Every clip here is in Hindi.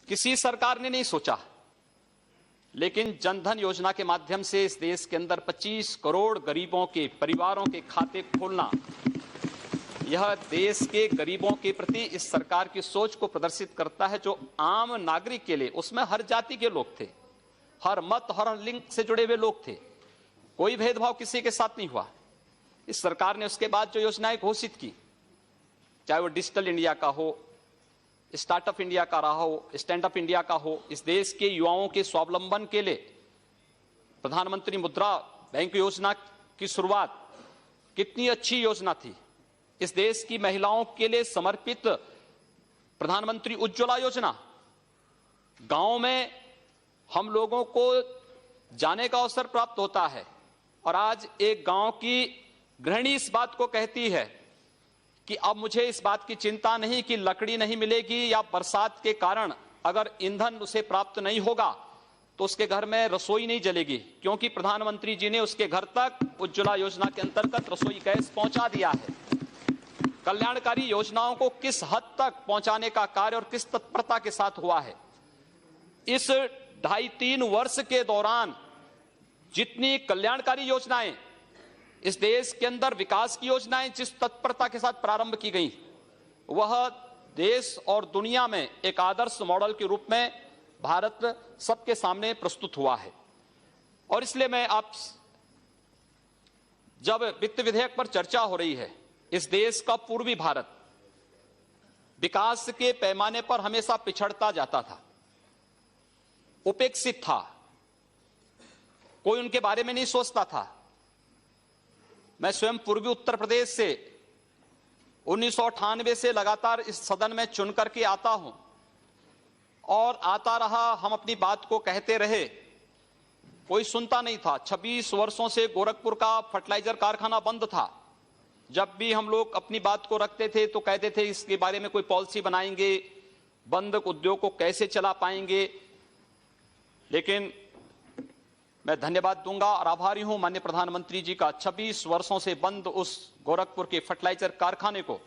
किसी सरकार ने नहीं सोचा, लेकिन जनधन योजना के माध्यम से इस देश के अंदर 25 करोड़ गरीबों के परिवारों के खाते खोलना, यह देश के गरीबों के प्रति इस सरकार की सोच को प्रदर्शित करता है। जो आम नागरिक के लिए, उसमें हर जाति के लोग थे, हर मत, हर लिंग से जुड़े हुए लोग थे, कोई भेदभाव किसी के साथ नहीं हुआ। इस सरकार ने उसके बाद जो योजनाएं घोषित की, चाहे वो डिजिटल इंडिया का हो, स्टार्टअप इंडिया का रहा हो, स्टैंड अप इंडिया का हो, इस देश के युवाओं के स्वावलंबन के लिए प्रधानमंत्री मुद्रा बैंक योजना की शुरुआत कितनी अच्छी योजना थी। इस देश की महिलाओं के लिए समर्पित प्रधानमंत्री उज्ज्वला योजना, गांव में हम लोगों को जाने का अवसर प्राप्त होता है और आज एक गांव की गृहिणी इस बात को कहती है कि अब मुझे इस बात की चिंता नहीं कि लकड़ी नहीं मिलेगी या बरसात के कारण अगर ईंधन उसे प्राप्त नहीं होगा तो उसके घर में रसोई नहीं जलेगी, क्योंकि प्रधानमंत्री जी ने उसके घर तक उज्ज्वला योजना के अंतर्गत रसोई गैस पहुंचा दिया है। कल्याणकारी योजनाओं को किस हद तक पहुंचाने का कार्य और किस तत्परता के साथ हुआ है। इस 2.5-3 वर्ष के दौरान जितनी कल्याणकारी योजनाएं, इस देश के अंदर विकास की योजनाएं जिस तत्परता के साथ प्रारंभ की गई, वह देश और दुनिया में एक आदर्श मॉडल के रूप में भारत सबके सामने प्रस्तुत हुआ है। और इसलिए मैं आप, जब वित्त विधेयक पर चर्चा हो रही है, इस देश का पूर्वी भारत विकास के पैमाने पर हमेशा पिछड़ता जाता था, उपेक्षित था, कोई उनके बारे में नहीं सोचता था। मैं स्वयं पूर्वी उत्तर प्रदेश से 1998 से लगातार इस सदन में चुन करके आता हूं और आता रहा, हम अपनी बात को कहते रहे, कोई सुनता नहीं था। 26 वर्षों से गोरखपुर का फर्टिलाइजर कारखाना बंद था। जब भी हम लोग अपनी बात को रखते थे तो कहते थे इसके बारे में कोई पॉलिसी बनाएंगे, बंद उद्योग को कैसे चला पाएंगे। लेकिन मैं धन्यवाद दूंगा और आभारी हूं माननीय प्रधानमंत्री जी का, 26 वर्षों से बंद उस गोरखपुर के फर्टिलाइजर कारखाने को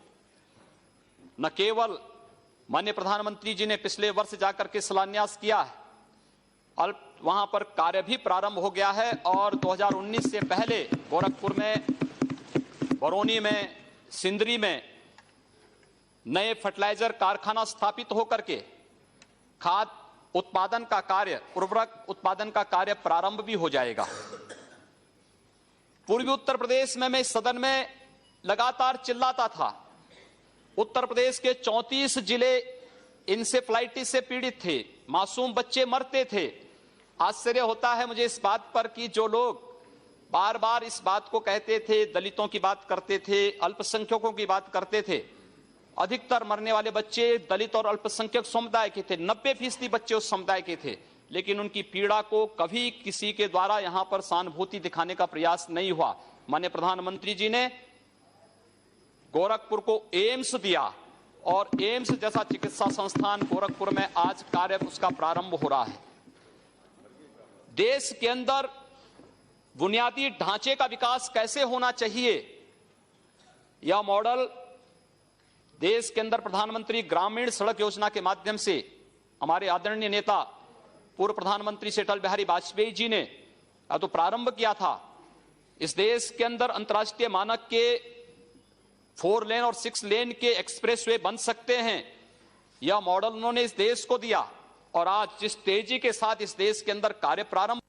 न केवल माननीय प्रधानमंत्री जी ने पिछले वर्ष जाकर के शिलान्यास किया है, वहां पर कार्य भी प्रारंभ हो गया है और 2019 से पहले गोरखपुर में, बरौनी में, सिंदरी में नए फर्टिलाइजर कारखाना स्थापित होकर के खाद उत्पादन का कार्य, उर्वरक उत्पादन का कार्य प्रारंभ भी हो जाएगा। पूर्वी उत्तर प्रदेश में मैं इस सदन में लगातार चिल्लाता था, उत्तर प्रदेश के 34 जिले इंसेफ्लाइटिस से पीड़ित थे, मासूम बच्चे मरते थे। आश्चर्य होता है मुझे इस बात पर कि जो लोग बार बार इस बात को कहते थे, दलितों की बात करते थे, अल्पसंख्यकों की बात करते थे, अधिकतर मरने वाले बच्चे दलित और अल्पसंख्यक समुदाय के थे, 90% बच्चे उस समुदाय के थे। लेकिन उनकी पीड़ा को कभी किसी के द्वारा यहां पर सहानुभूति दिखाने का प्रयास नहीं हुआ। माननीय प्रधानमंत्री जी ने गोरखपुर को एम्स दिया और एम्स जैसा चिकित्सा संस्थान गोरखपुर में आज कार्य उसका प्रारंभ हो रहा है। देश के अंदर बुनियादी ढांचे का विकास कैसे होना चाहिए, यह मॉडल देश के अंदर प्रधानमंत्री ग्रामीण सड़क योजना के माध्यम से हमारे आदरणीय नेता पूर्व प्रधानमंत्री से अटल बिहारी वाजपेयी जी ने तो प्रारंभ किया था। इस देश के अंदर अंतर्राष्ट्रीय मानक के 4 लेन और 6 लेन के एक्सप्रेसवे बन सकते हैं, यह मॉडल उन्होंने इस देश को दिया। और आज जिस तेजी के साथ इस देश के अंदर कार्य प्रारंभ,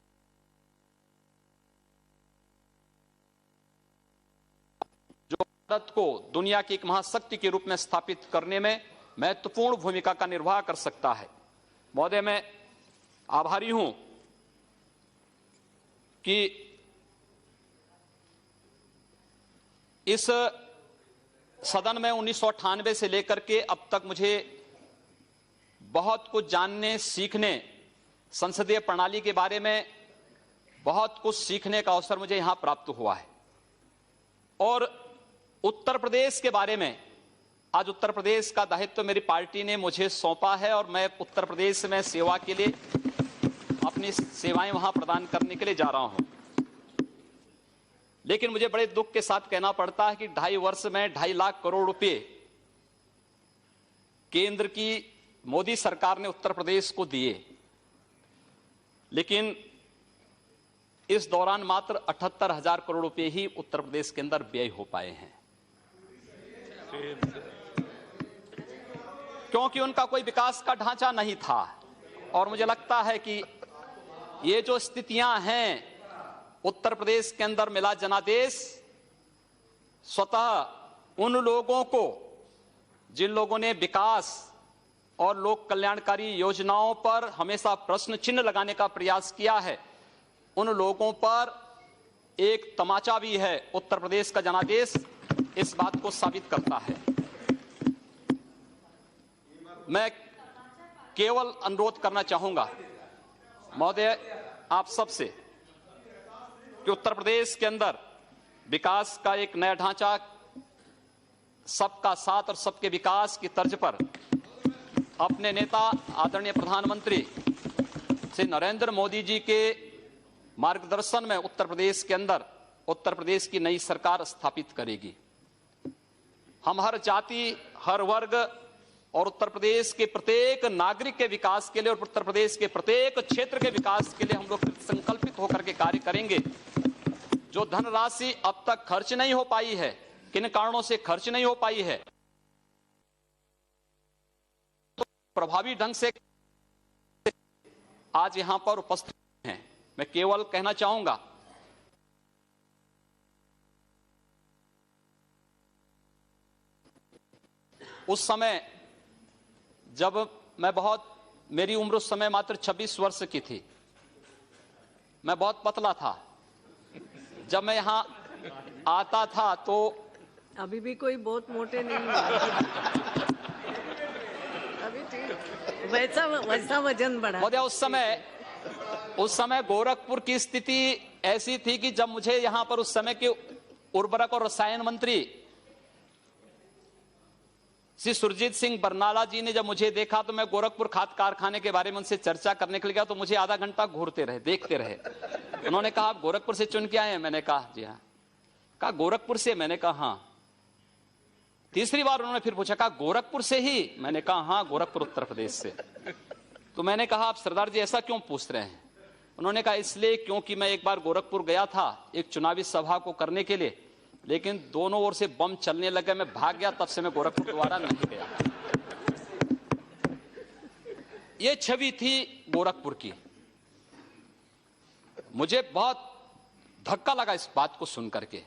भारत को दुनिया की एक महाशक्ति के रूप में स्थापित करने में महत्वपूर्ण भूमिका का निर्वाह कर सकता है। महोदय, मैं आभारी हूं कि इस सदन में 1998 से लेकर के अब तक मुझे बहुत कुछ जानने, सीखने, संसदीय प्रणाली के बारे में बहुत कुछ सीखने का अवसर मुझे यहां प्राप्त हुआ है। और उत्तर प्रदेश के बारे में, आज उत्तर प्रदेश का दायित्व मेरी पार्टी ने मुझे सौंपा है और मैं उत्तर प्रदेश में सेवा के लिए अपनी सेवाएं वहां प्रदान करने के लिए जा रहा हूं। लेकिन मुझे बड़े दुख के साथ कहना पड़ता है कि 2.5 वर्ष में 2.5 लाख करोड़ रुपए केंद्र की मोदी सरकार ने उत्तर प्रदेश को दिए, लेकिन इस दौरान मात्र 78,000 करोड़ रुपए ही उत्तर प्रदेश के अंदर व्यय हो पाए हैं, क्योंकि उनका कोई विकास का ढांचा नहीं था। और मुझे लगता है कि ये जो स्थितियां हैं उत्तर प्रदेश के अंदर मिला जनादेश स्वतः उन लोगों को, जिन लोगों ने विकास और लोक कल्याणकारी योजनाओं पर हमेशा प्रश्न चिन्ह लगाने का प्रयास किया है, उन लोगों पर एक तमाचा भी है। उत्तर प्रदेश का जनादेश इस बात को साबित करता है। मैं केवल अनुरोध करना चाहूंगा महोदय आप सबसे कि उत्तर प्रदेश के अंदर विकास का एक नया ढांचा, सबका साथ और सबके विकास की तर्ज पर अपने नेता आदरणीय प्रधानमंत्री श्री नरेंद्र मोदी जी के मार्गदर्शन में उत्तर प्रदेश के अंदर उत्तर प्रदेश की नई सरकार स्थापित करेगी। हम हर जाति, हर वर्ग और उत्तर प्रदेश के प्रत्येक नागरिक के विकास के लिए और उत्तर प्रदेश के प्रत्येक क्षेत्र के विकास के लिए हम लोग संकल्पित होकर के कार्य करेंगे। जो धनराशि अब तक खर्च नहीं हो पाई है, किन कारणों से खर्च नहीं हो पाई है, तो प्रभावी ढंग से आज यहां पर उपस्थित हैं। मैं केवल कहना चाहूंगा उस समय जब मेरी उम्र उस समय मात्र 26 वर्ष की थी, मैं बहुत पतला था। जब मैं यहां आता था तो अभी भी कोई बहुत मोटे नहीं है। अभी ठीक वैसा वजन बढ़ा। महोदय उस समय गोरखपुर की स्थिति ऐसी थी कि जब मुझे यहां पर उस समय के उर्वरक और रसायन मंत्री श्री सुरजीत सिंह बरनाला जी ने जब मुझे देखा तो मैं गोरखपुर खाद कारखाने के बारे में उनसे चर्चा करने के लिए गया, तो मुझे आधा घंटा घूरते रहे, देखते रहे। उन्होंने कहा आप गोरखपुर से चुन के आए हैं? मैंने कहा जी हाँ। कहा गोरखपुर से? मैंने कहा हाँ। तीसरी बार उन्होंने फिर पूछा, कहा गोरखपुर से ही? मैंने कहा हाँ, गोरखपुर उत्तर प्रदेश से। तो मैंने कहा आप सरदार जी ऐसा क्यों पूछ रहे हैं? उन्होंने कहा इसलिए क्योंकि मैं एक बार गोरखपुर गया था एक चुनावी सभा को करने के लिए, लेकिन दोनों ओर से बम चलने लगे, मैं भाग गया, तब से मैं गोरखपुर दोबारा नहीं गया। ये छवि थी गोरखपुर की। मुझे बहुत धक्का लगा इस बात को सुनकर के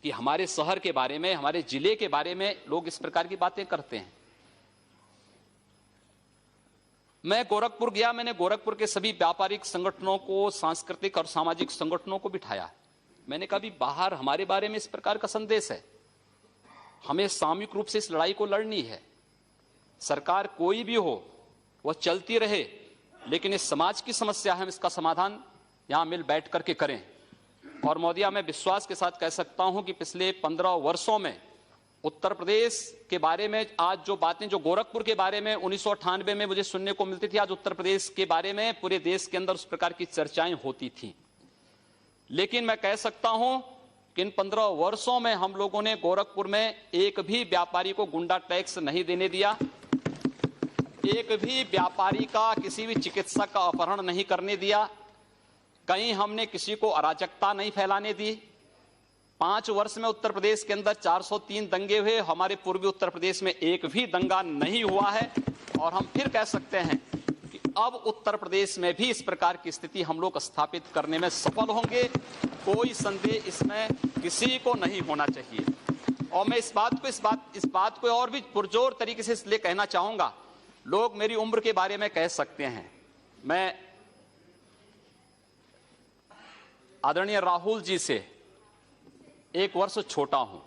कि हमारे शहर के बारे में, हमारे जिले के बारे में लोग इस प्रकार की बातें करते हैं। मैं गोरखपुर गया, मैंने गोरखपुर के सभी व्यापारिक संगठनों को, सांस्कृतिक और सामाजिक संगठनों को बिठाया। मैंने कहा भी बाहर हमारे बारे में इस प्रकार का संदेश है, हमें सामूहिक रूप से इस लड़ाई को लड़नी है। सरकार कोई भी हो वह चलती रहे, लेकिन इस समाज की समस्या है, हम इसका समाधान यहां मिल बैठ करके करें। और महोदया मैं विश्वास के साथ कह सकता हूं कि पिछले 15 वर्षों में उत्तर प्रदेश के बारे में आज जो बातें, जो गोरखपुर के बारे में 1998 में मुझे सुनने को मिलती थी, आज उत्तर प्रदेश के बारे में पूरे देश के अंदर उस प्रकार की चर्चाएं होती थी। लेकिन मैं कह सकता हूं कि इन 15 वर्षों में हम लोगों ने गोरखपुर में एक भी व्यापारी को गुंडा टैक्स नहीं देने दिया, एक भी व्यापारी का, किसी भी चिकित्सक का अपहरण नहीं करने दिया, कहीं हमने किसी को अराजकता नहीं फैलाने दी। 5 वर्ष में उत्तर प्रदेश के अंदर 403 दंगे हुए, हमारे पूर्वी उत्तर प्रदेश में एक भी दंगा नहीं हुआ है। और हम फिर कह सकते हैं कि अब उत्तर प्रदेश में भी इस प्रकार की स्थिति हम लोग स्थापित करने में सफल होंगे, कोई संदेह इसमें किसी को नहीं होना चाहिए। और मैं इस बात को और भी पुरजोर तरीके से इसलिए कहना चाहूंगा, लोग मेरी उम्र के बारे में कह सकते हैं, मैं आदरणीय राहुल जी से 1 वर्ष छोटा हूं।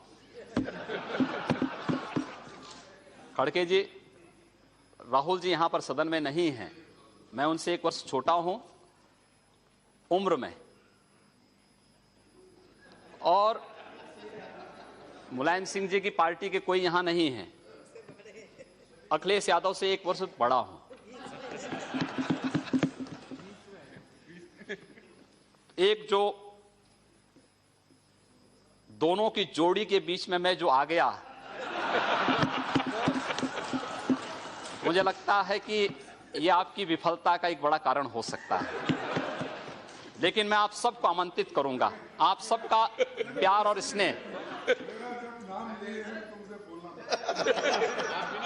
खड़के जी, राहुल जी यहां पर सदन में नहीं हैं, मैं उनसे 1 वर्ष छोटा हूं उम्र में। और मुलायम सिंह जी की पार्टी के कोई यहां नहीं है। अखिलेश यादव से 1 वर्ष बड़ा हूं। एक जो दोनों की जोड़ी के बीच में मैं जो आ गया, मुझे लगता है कि ये आपकी विफलता का एक बड़ा कारण हो सकता है, लेकिन मैं आप सबको आमंत्रित करूंगा, आप सबका प्यार और स्नेह।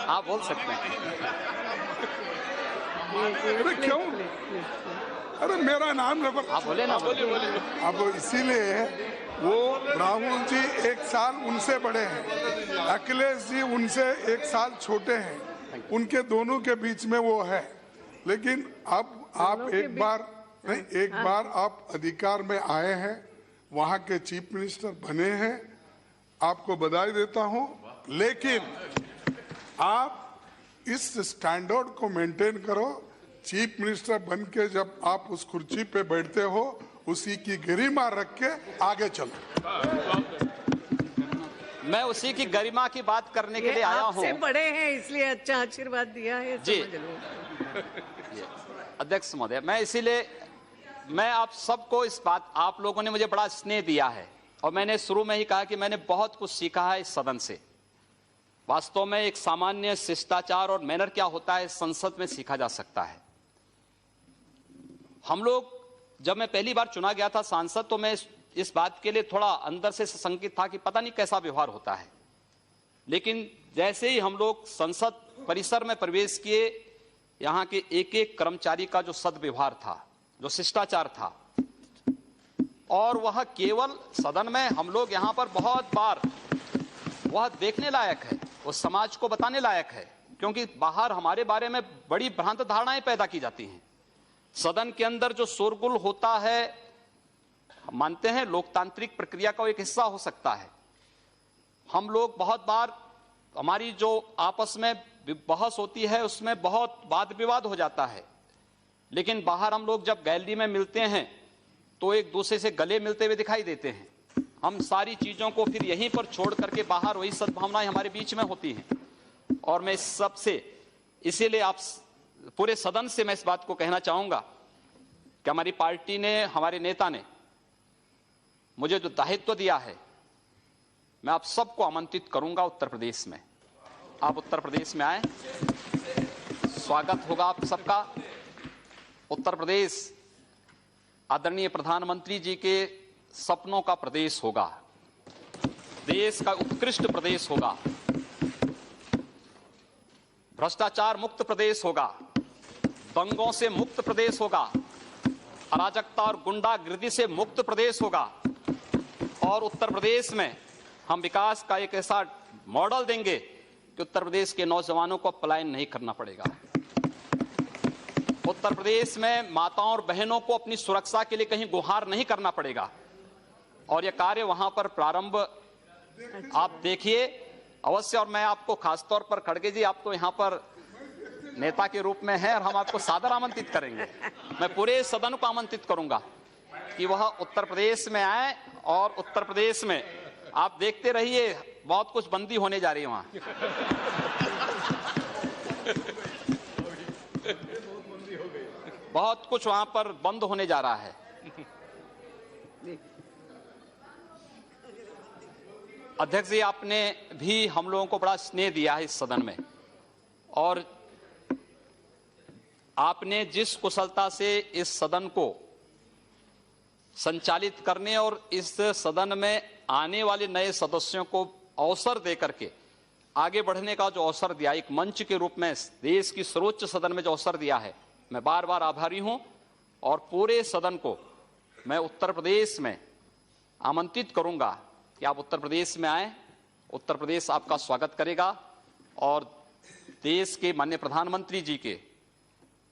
आप बोल सकते हैं। अरे क्यों? अरे मेरा नाम न आप बोले ना। अब इसीलिए वो राहुल जी 1 साल उनसे बड़े हैं, अखिलेश जी उनसे 1 साल छोटे हैं, उनके दोनों के बीच में वो है। लेकिन अब आप एक बार आप अधिकार में आए हैं, वहां के चीफ मिनिस्टर बने हैं, आपको बधाई देता हूं। लेकिन आप इस स्टैंडर्ड को मेंटेन करो। चीफ मिनिस्टर बन के जब आप उस कुर्सी पे बैठते हो, उसी की गरिमा रख के आगे चलो। मैं उसी की गरिमा की बात करने के लिए आया हूं। आपसे बड़े हैं इसलिए अच्छा आशीर्वाद दिया है, जी समझ लो। अध्यक्ष महोदय, मैं आप सबको इस बात, आप लोगों ने मुझे बड़ा स्नेह दिया है और मैंने शुरू में ही कहा कि मैंने बहुत कुछ सीखा है इस सदन से। वास्तव में एक सामान्य शिष्टाचार और मैनर क्या होता है संसद में सीखा जा सकता है। हम लोग, जब मैं पहली बार चुना गया था सांसद, तो मैं इस बात के लिए थोड़ा अंदर से संकित था कि पता नहीं कैसा व्यवहार होता है। लेकिन जैसे ही हम लोग संसद परिसर में प्रवेश किए, यहाँ के एक एक कर्मचारी का जो सद्व्यवहार था, जो शिष्टाचार था, और वह केवल सदन में हम लोग यहाँ पर बहुत बार वह देखने लायक है, उस समाज को बताने लायक है, क्योंकि बाहर हमारे बारे में बड़ी भ्रांत धारणाएं पैदा की जाती हैं। सदन के अंदर जो शोरगुल होता है, मानते हैं लोकतांत्रिक प्रक्रिया का एक हिस्सा हो सकता है। हम लोग बहुत बार, हमारी जो आपस में बहस होती है उसमें बहुत वाद विवाद हो जाता है, लेकिन बाहर हम लोग जब गैलरी में मिलते हैं तो एक दूसरे से गले मिलते हुए दिखाई देते हैं। हम सारी चीजों को फिर यहीं पर छोड़ करके बाहर वही सद्भावनाएं हमारे बीच में होती हैं। और मैं इस सब से, इसीलिए आप पूरे सदन से मैं इस बात को कहना चाहूंगा कि हमारी पार्टी ने, हमारे नेता ने मुझे जो दायित्व दिया है, मैं आप सबको आमंत्रित करूंगा उत्तर प्रदेश में। आप उत्तर प्रदेश में आए, स्वागत होगा आप सबका। उत्तर प्रदेश आदरणीय प्रधानमंत्री जी के सपनों का प्रदेश होगा, देश का उत्कृष्ट प्रदेश होगा, भ्रष्टाचार मुक्त प्रदेश होगा, दंगों से मुक्त प्रदेश होगा, अराजकता और गुंडागिर्दी से मुक्त प्रदेश होगा। और उत्तर प्रदेश में हम विकास का एक ऐसा मॉडल देंगे कि उत्तर प्रदेश के नौजवानों को पलायन नहीं करना पड़ेगा। उत्तर प्रदेश में माताओं और बहनों को अपनी सुरक्षा के लिए कहीं गुहार नहीं करना पड़ेगा। और यह कार्य वहां पर प्रारंभ आप देखिए अवश्य। और मैं आपको खासतौर पर खड़गे जी, आप तो यहाँ पर नेता के रूप में हैं और हम आपको सादर आमंत्रित करेंगे। मैं पूरे सदन को आमंत्रित करूंगा कि वह उत्तर प्रदेश में आए और उत्तर प्रदेश में आप देखते रहिए, बहुत कुछ बंदी होने जा रही है वहां। बहुत कुछ वहां पर बंद होने जा रहा है। अध्यक्ष जी, आपने भी हम लोगों को बड़ा स्नेह दिया है इस सदन में, और आपने जिस कुशलता से इस सदन को संचालित करने और इस सदन में आने वाले नए सदस्यों को अवसर देकर के आगे बढ़ने का जो अवसर दिया, एक मंच के रूप में देश की सर्वोच्च सदन में जो अवसर दिया है, मैं बार बार आभारी हूं। और पूरे सदन को मैं उत्तर प्रदेश में आमंत्रित करूंगा कि आप उत्तर प्रदेश में आए। उत्तर प्रदेश आपका स्वागत करेगा और देश के माननीय प्रधानमंत्री जी के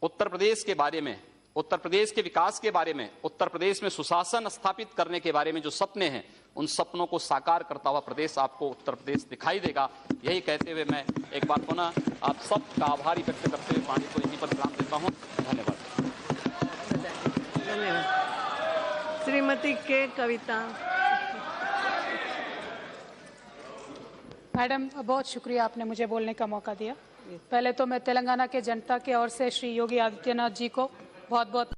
उत्तर प्रदेश के बारे में, उत्तर प्रदेश के विकास के बारे में, उत्तर प्रदेश में सुशासन स्थापित करने के बारे में जो सपने हैं, उन सपनों को साकार करता हुआ प्रदेश आपको उत्तर प्रदेश दिखाई देगा। यही कहते हुए मैं एक बार पुनः आप सबका आभारी व्यक्त करते हुए वाणी को यहीं पर विराम देता हूं। धन्यवाद। धन्यवाद। श्रीमती के कविता। मैडम, बहुत शुक्रिया, आपने मुझे बोलने का मौका दिया। पहले तो मैं तेलंगाना के जनता के ओर से श्री योगी आदित्यनाथ जी को बहुत बहुत